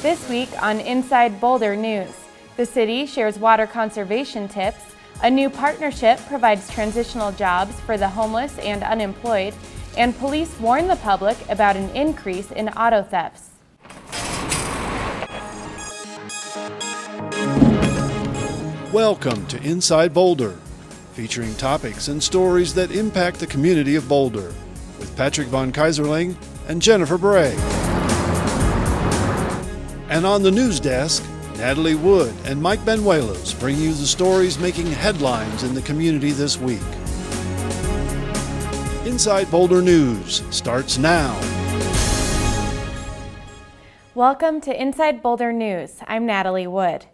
This week on Inside Boulder News, the city shares water conservation tips, a new partnership provides transitional jobs for the homeless and unemployed, and police warn the public about an increase in auto thefts. Welcome to Inside Boulder, featuring topics and stories that impact the community of Boulder, with Patrick Von Kaiserling and Jennifer Bray. And on the news desk, Natalie Wood and Mike Benuelos bring you the stories making headlines in the community this week. Inside Boulder News starts now. Welcome to Inside Boulder News. I'm Natalie Wood.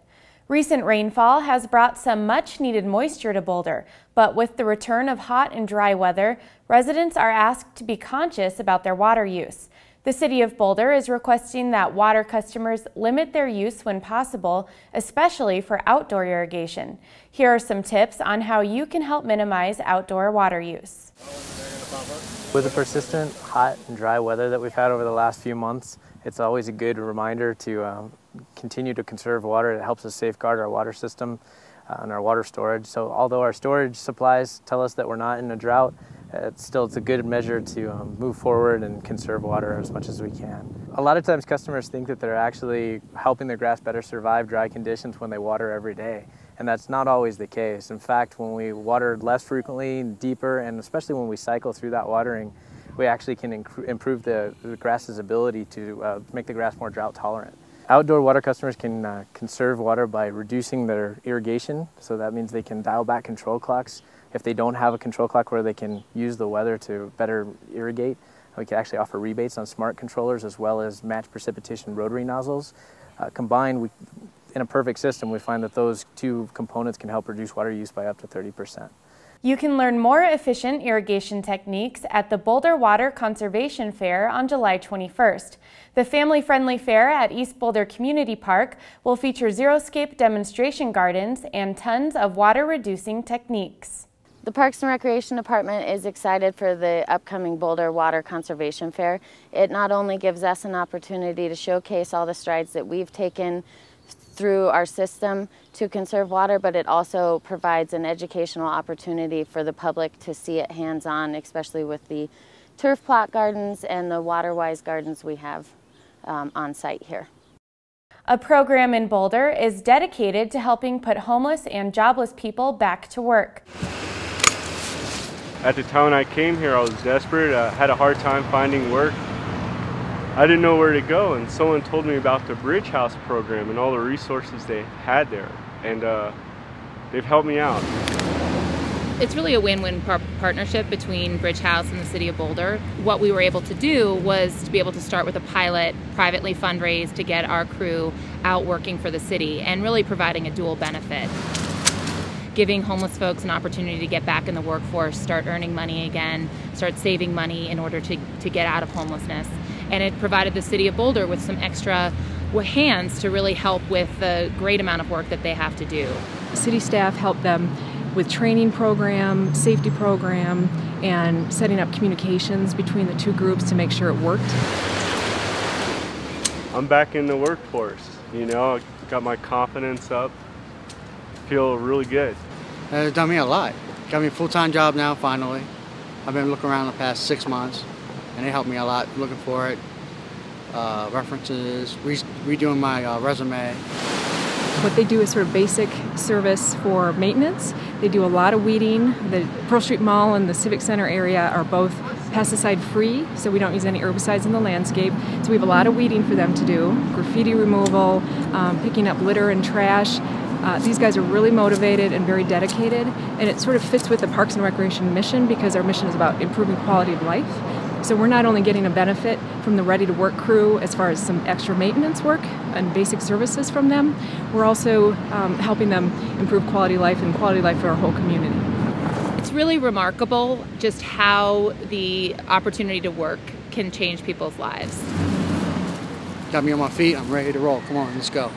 Recent rainfall has brought some much-needed moisture to Boulder, but with the return of hot and dry weather, residents are asked to be conscious about their water use. The City of Boulder is requesting that water customers limit their use when possible, especially for outdoor irrigation. Here are some tips on how you can help minimize outdoor water use. With the persistent hot and dry weather that we've had over the last few months, it's always a good reminder to continue to conserve water. It helps us safeguard our water system and our water storage. So although our storage supplies tell us that we're not in a drought, it's a good measure to move forward and conserve water as much as we can. A lot of times customers think that they're actually helping their grass better survive dry conditions when they water every day, and that's not always the case. In fact, when we water less frequently, deeper, and especially when we cycle through that watering, we actually can improve the grass's ability to make the grass more drought tolerant. Outdoor water customers can conserve water by reducing their irrigation, so that means they can dial back control clocks. If they don't have a control clock where they can use the weather to better irrigate, we can actually offer rebates on smart controllers as well as match precipitation rotary nozzles. Combined, in a perfect system, we find that those two components can help reduce water use by up to 30%. You can learn more efficient irrigation techniques at the Boulder Water Conservation Fair on July 21st. The family-friendly fair at East Boulder Community Park will feature xeriscape demonstration gardens and tons of water-reducing techniques. The Parks and Recreation Department is excited for the upcoming Boulder Water Conservation Fair. It not only gives us an opportunity to showcase all the strides that we've taken through our system to conserve water, but it also provides an educational opportunity for the public to see it hands-on, especially with the turf plot gardens and the water-wise gardens we have on site here. A program in Boulder is dedicated to helping put homeless and jobless people back to work. At the time I came here, I was desperate. I had a hard time finding work. I didn't know where to go, and someone told me about the Bridge House program and all the resources they had there, and they've helped me out. It's really a win-win partnership between Bridge House and the City of Boulder. What we were able to do was to be able to start with a pilot, privately fundraise to get our crew out working for the city, and really providing a dual benefit. Giving homeless folks an opportunity to get back in the workforce, start earning money again, start saving money in order to get out of homelessness. And it provided the City of Boulder with some extra hands to really help with the great amount of work that they have to do. City staff helped them with training program, safety program, and setting up communications between the two groups to make sure it worked. I'm back in the workforce, you know, I got my confidence up, feel really good. It's done me a lot. Got me a full-time job now, finally. I've been looking around the past 6 months, and it helped me a lot, looking for it. References, redoing my resume. What they do is sort of basic service for maintenance. They do a lot of weeding. The Pearl Street Mall and the Civic Center area are both pesticide-free, so we don't use any herbicides in the landscape. So we have a lot of weeding for them to do. Graffiti removal, picking up litter and trash. These guys are really motivated and very dedicated, and it sort of fits with the Parks and Recreation mission because our mission is about improving quality of life. So we're not only getting a benefit from the Ready to Work crew as far as some extra maintenance work and basic services from them, we're also helping them improve quality of life and quality of life for our whole community. It's really remarkable just how the opportunity to work can change people's lives. Got me on my feet, I'm ready to roll. Come on, let's go.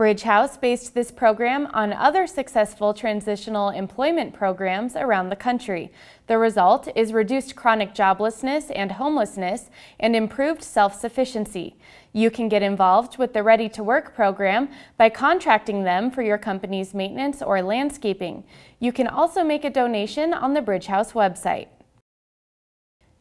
Bridge House based this program on other successful transitional employment programs around the country. The result is reduced chronic joblessness and homelessness and improved self-sufficiency. You can get involved with the Ready to Work program by contracting them for your company's maintenance or landscaping. You can also make a donation on the Bridge House website.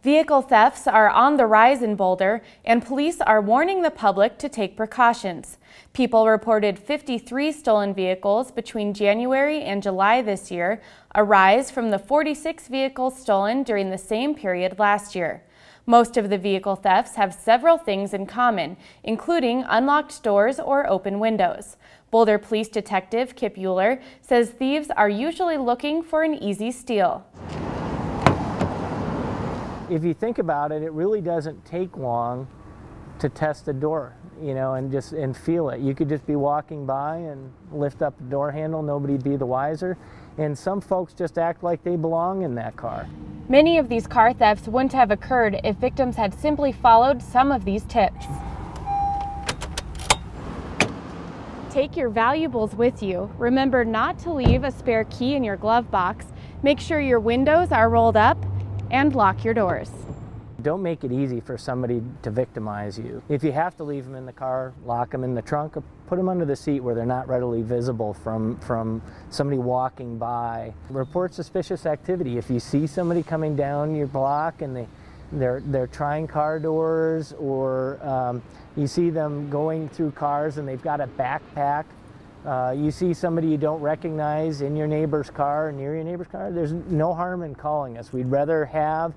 Vehicle thefts are on the rise in Boulder, and police are warning the public to take precautions. People reported 53 stolen vehicles between January and July this year, a rise from the 46 vehicles stolen during the same period last year. Most of the vehicle thefts have several things in common, including unlocked doors or open windows. Boulder Police Detective Kip Euler says thieves are usually looking for an easy steal. If you think about it, it really doesn't take long to test a door, and feel it. You could just be walking by and lift up the door handle, nobody'd be the wiser. And some folks just act like they belong in that car. Many of these car thefts wouldn't have occurred if victims had simply followed some of these tips. Take your valuables with you. Remember not to leave a spare key in your glove box. Make sure your windows are rolled up and lock your doors. Don't make it easy for somebody to victimize you. If you have to leave them in the car, lock them in the trunk, or put them under the seat where they're not readily visible from somebody walking by. Report suspicious activity. If you see somebody coming down your block and they're trying car doors, or you see them going through cars and they've got a backpack, you see somebody you don't recognize in your neighbor's car, near your neighbor's car, there's no harm in calling us. We'd rather have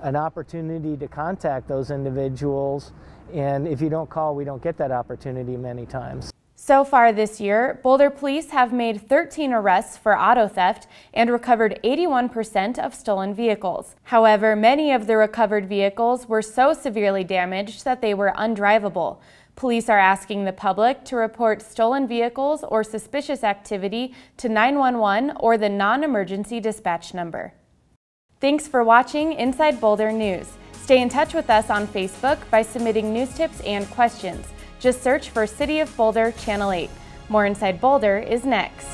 an opportunity to contact those individuals, and if you don't call, we don't get that opportunity many times. So far this year, Boulder police have made 13 arrests for auto theft and recovered 81% of stolen vehicles. However, many of the recovered vehicles were so severely damaged that they were undrivable. Police are asking the public to report stolen vehicles or suspicious activity to 911 or the non-emergency dispatch number. Thanks for watching Inside Boulder News. Stay in touch with us on Facebook by submitting news tips and questions. Just search for City of Boulder Channel 8. More Inside Boulder is next.